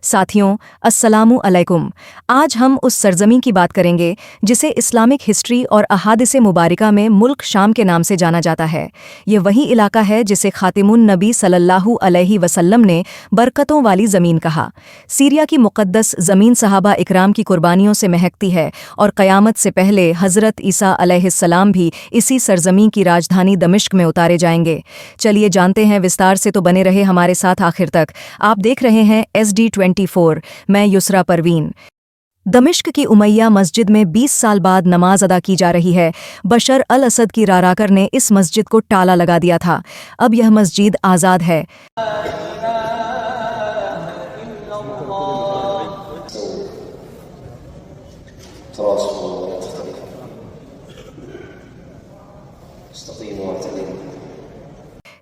साथियों, अस्सलामु अलैकुम। आज हम उस सरजमीं की बात करेंगे जिसे इस्लामिक हिस्ट्री और अहादिसे मुबारका में मुल्क शाम के नाम से जाना जाता है। ये वही इलाका है जिसे खातिमुन नबी सल्लल्लाहु अलैहि वसल्लम ने बरकतों वाली ज़मीन कहा। सीरिया की मुक़द्दस ज़मीन सहाबा इकराम की कुर्बानियों से महकती है और क़यामत से पहले हज़रत ईसा अलैहिस्सलाम भी इसी सरजमीं की राजधानी दमिश्क में उतारे जाएंगे। चलिए जानते हैं विस्तार से, तो बने रहे हमारे साथ आखिर तक। आप देख रहे हैं SD24। मैं युसरा परवीन। दमिश्क की उमैया मस्जिद में 20 साल बाद नमाज अदा की जा रही है। बशर अल असद की राराकर ने इस मस्जिद को ताला लगा दिया था। अब यह मस्जिद आज़ाद है।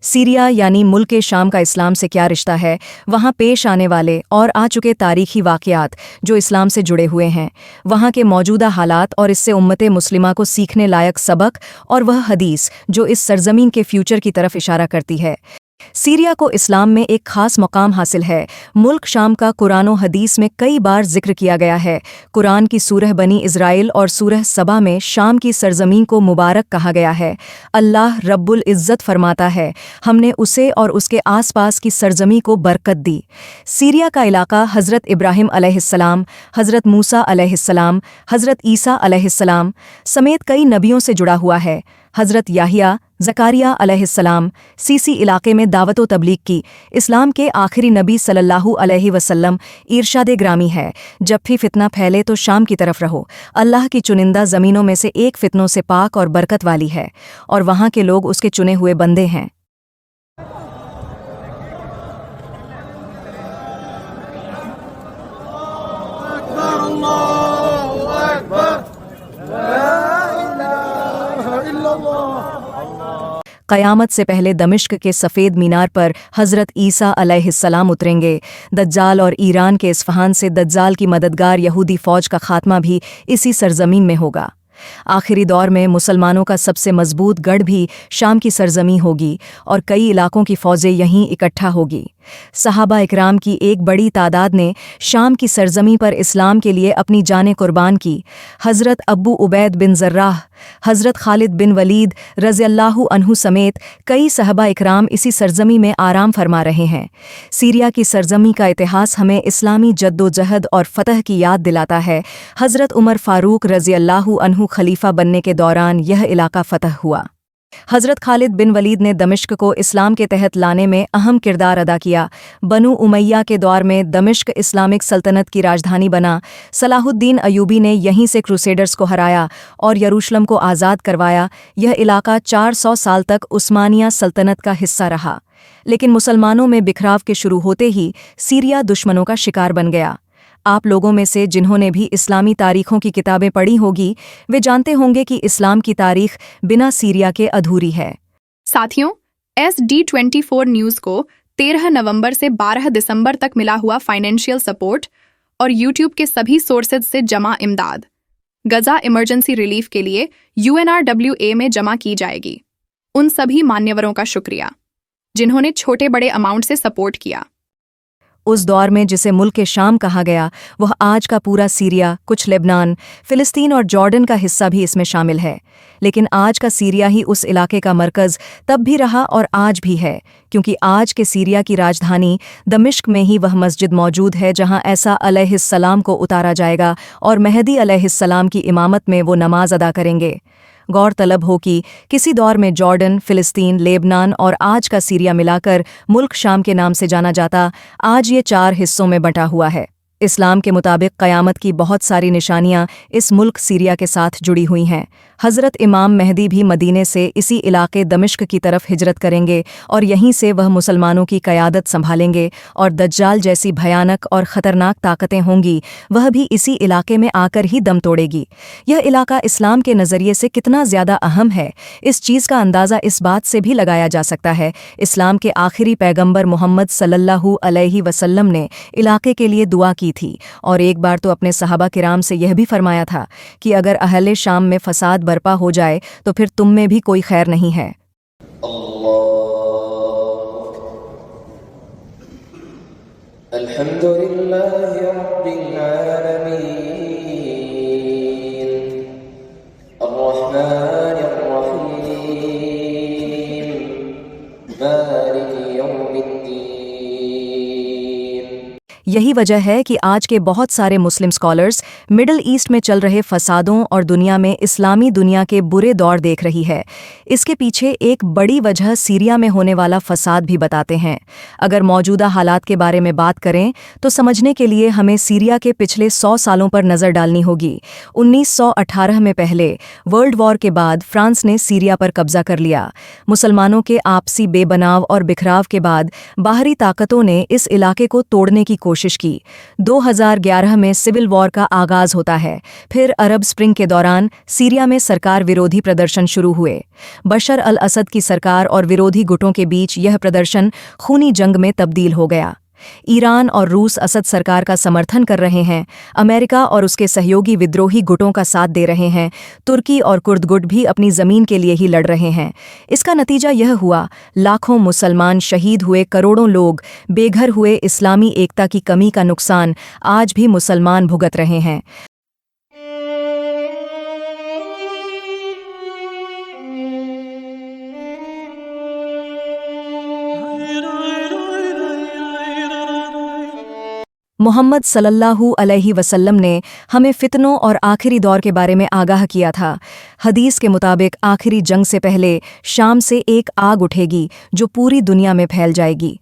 सीरिया यानी मुल्क शाम का इस्लाम से क्या रिश्ता है? वहाँ पेश आने वाले और आ चुके तारीखी वाक़यात जो इस्लाम से जुड़े हुए हैं, वहाँ के मौजूदा हालात और इससे उम्मते मुस्लिमा को सीखने लायक सबक, और वह हदीस जो इस सरजमीन के फ्यूचर की तरफ इशारा करती है। सीरिया को इस्लाम में एक ख़ास मकाम हासिल है। मुल्क शाम का कुरान और हदीस में कई बार जिक्र किया गया है। कुरान की सूरह बनी इज़राइल और सूरह सबा में शाम की सरजमीन को मुबारक कहा गया है। अल्लाह रब्बुल इज़्ज़त फरमाता है, हमने उसे और उसके आसपास की सरजमी को बरकत दी। सीरिया का इलाका हज़रत इब्राहिम अलैहिस्सलाम, हज़रत मूसा अलैहिस्सलाम, हज़रत ईसा अलैहिस्सलाम समेत कई नबियों से जुड़ा हुआ है। हज़रत याहिया, ज़कारिया अलैहिस्सलाम सीसी इलाके में दावत व तबलीग की। इस्लाम के आखिरी नबी सल्लल्लाहु अलैहि वसल्लम इरशादे ग्रामी है, जब भी फितना फैले तो शाम की तरफ रहो। अल्लाह की चुनिंदा ज़मीनों में से एक फितनों से पाक और बरकत वाली है, और वहाँ के लोग उसके चुने हुए बंदे हैं। क़यामत से पहले दमिश्क के सफ़ेद मीनार पर हज़रत ईसा अलैहिस्सलाम उतरेंगे। दज्जाल और ईरान के इस्फ़हान से दज्जाल की मददगार यहूदी फ़ौज का ख़ात्मा भी इसी सरजमीन में होगा। आखिरी दौर में मुसलमानों का सबसे मजबूत गढ़ भी शाम की सरजमी होगी और कई इलाकों की फ़ौजें यहीं इकट्ठा होगी। सहाबा इकराम की एक बड़ी तादाद ने शाम की सरजमी पर इस्लाम के लिए अपनी जानें कुर्बान की। हज़रत अब्बू उबैद बिन ज़र्राह, हज़रत खालिद बिन वलीद रज़ियल्लाहु अन्हु समेत कई सहाबा इकराम इसी सरजमी में आराम फरमा रहे हैं। सीरिया की सरजमी का इतिहास हमें इस्लामी जद्दोजहद और फ़तह की याद दिलाता है। हज़रत उमर फ़ारूक रज़ियल्लाहु अन्हु खलीफा बनने के दौरान यह इलाका फ़तह हुआ। हज़रत खालिद बिन वलीद ने दमिश्क को इस्लाम के तहत लाने में अहम किरदार अदा किया। बनु उमैया के दौर में दमिश्क इस्लामिक सल्तनत की राजधानी बना। सलाहुद्दीन अयूबी ने यहीं से क्रूसेडर्स को हराया और यरूशलेम को आज़ाद करवाया। यह इलाका 400 साल तक उस्मानिया सल्तनत का हिस्सा रहा, लेकिन मुसलमानों में बिखराव के शुरू होते ही सीरिया दुश्मनों का शिकार बन गया। आप लोगों में से जिन्होंने भी इस्लामी तारीखों की किताबें पढ़ी होगी, वे जानते होंगे कि इस्लाम की तारीख बिना सीरिया के अधूरी है। साथियों, SD24 न्यूज़ को 13 नवंबर से 12 दिसंबर तक मिला हुआ फाइनेंशियल सपोर्ट और YouTube के सभी सोर्सेज से जमा इमदाद गजा इमरजेंसी रिलीफ के लिए UNRWA में जमा की जाएगी। उन सभी मान्यवरों का शुक्रिया जिन्होंने छोटे बड़े अमाउंट से सपोर्ट किया। उस दौर में जिसे मुल्क शाम कहा गया, वह आज का पूरा सीरिया, कुछ लेबनान, फ़िलिस्तीन और जॉर्डन का हिस्सा भी इसमें शामिल है। लेकिन आज का सीरिया ही उस इलाके का मरकज़ तब भी रहा और आज भी है, क्योंकि आज के सीरिया की राजधानी दमिश्क में ही वह मस्जिद मौजूद है जहां ईसा अलैहिस्सलाम को उतारा जाएगा और मेहदी अलैहिस्सलाम की इमामत में वो नमाज अदा करेंगे। गौरतलब हो कि किसी दौर में जॉर्डन, फ़िलिस्तीन, लेबनान और आज का सीरिया मिलाकर मुल्क शाम के नाम से जाना जाता। आज ये 4 हिस्सों में बंटा हुआ है। इस्लाम के मुताबिक क़यामत की बहुत सारी निशानियां इस मुल्क सीरिया के साथ जुड़ी हुई हैं। हज़रत इमाम मेहदी भी मदीने से इसी इलाके दमिश्क की तरफ हिजरत करेंगे और यहीं से वह मुसलमानों की क़यादत संभालेंगे, और दज्जाल जैसी भयानक और ख़तरनाक ताकतें होंगी, वह भी इसी इलाके में आकर ही दम तोड़ेगी। यह इलाका इस्लाम के नज़रिए से कितना ज़्यादा अहम है, इस चीज़ का अंदाज़ा इस बात से भी लगाया जा सकता है। इस्लाम के आखिरी पैगंबर मोहम्मद सल्लल्लाहु अलैहि वसल्लम ने इलाके के लिए दुआ की थी, और एक बार तो अपने सहाबा किराम से यह भी फरमाया था कि अगर अहले शाम में फसाद बर्पा हो जाए तो फिर तुम में भी कोई खैर नहीं है। अल्हम्दुलिल्लाहि रब्बिल आलमीन अर्रहमानिर रहीम मालिकि यौमिद्दीन। यही वजह है कि आज के बहुत सारे मुस्लिम स्कॉलर्स मिडिल ईस्ट में चल रहे फसादों और दुनिया में इस्लामी दुनिया के बुरे दौर देख रही है। इसके पीछे एक बड़ी वजह सीरिया में होने वाला फसाद भी बताते हैं। अगर मौजूदा हालात के बारे में बात करें तो समझने के लिए हमें सीरिया के पिछले 100 सालों पर नज़र डालनी होगी। 1918 में पहले वर्ल्ड वॉर के बाद फ्रांस ने सीरिया पर कब्जा कर लिया। मुसलमानों के आपसी बेबनाव और बिखराव के बाद बाहरी ताकतों ने इस इलाके को तोड़ने की कोशिश की। 2011 में सिविल वॉर का आगाज होता है। फिर अरब स्प्रिंग के दौरान सीरिया में सरकार विरोधी प्रदर्शन शुरू हुए। बशर अल असद की सरकार और विरोधी गुटों के बीच यह प्रदर्शन खूनी जंग में तब्दील हो गया। ईरान और रूस असद सरकार का समर्थन कर रहे हैं। अमेरिका और उसके सहयोगी विद्रोही गुटों का साथ दे रहे हैं। तुर्की और कुर्द गुट भी अपनी ज़मीन के लिए ही लड़ रहे हैं। इसका नतीजा यह हुआ, लाखों मुसलमान शहीद हुए, करोड़ों लोग बेघर हुए। इस्लामी एकता की कमी का नुकसान आज भी मुसलमान भुगत रहे हैं। मोहम्मद सल्लल्लाहु अलैहि वसल्लम ने हमें फितनों और आखिरी दौर के बारे में आगाह किया था। हदीस के मुताबिक आखिरी जंग से पहले शाम से एक आग उठेगी जो पूरी दुनिया में फैल जाएगी।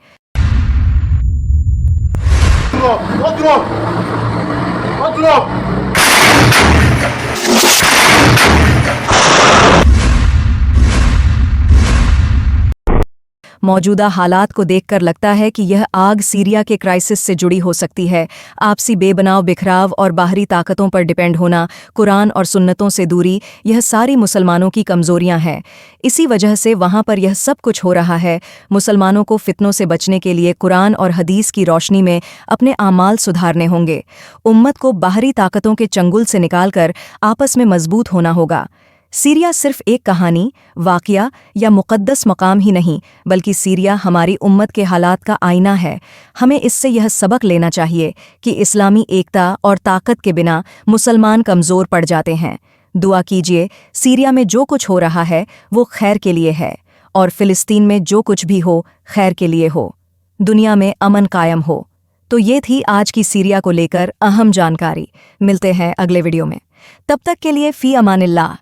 मौजूदा हालात को देखकर लगता है कि यह आग सीरिया के क्राइसिस से जुड़ी हो सकती है। आपसी बेबनाव, बिखराव और बाहरी ताकतों पर डिपेंड होना, कुरान और सुन्नतों से दूरी, यह सारी मुसलमानों की कमजोरियां हैं। इसी वजह से वहां पर यह सब कुछ हो रहा है। मुसलमानों को फितनों से बचने के लिए कुरान और हदीस की रोशनी में अपने आमाल सुधारने होंगे। उम्मत को बाहरी ताकतों के चंगुल से निकालकर आपस में मजबूत होना होगा। सीरिया सिर्फ एक कहानी, वाक़या या मुक़द्दस मकाम ही नहीं, बल्कि सीरिया हमारी उम्मत के हालात का आईना है। हमें इससे यह सबक लेना चाहिए कि इस्लामी एकता और ताकत के बिना मुसलमान कमज़ोर पड़ जाते हैं। दुआ कीजिए, सीरिया में जो कुछ हो रहा है वो खैर के लिए है, और फ़िलिस्तीन में जो कुछ भी हो खैर के लिए हो, दुनिया में अमन कायम हो। तो ये थी आज की सीरिया को लेकर अहम जानकारी। मिलते हैं अगले वीडियो में। तब तक के लिए फ़ी अमानिल्लाह।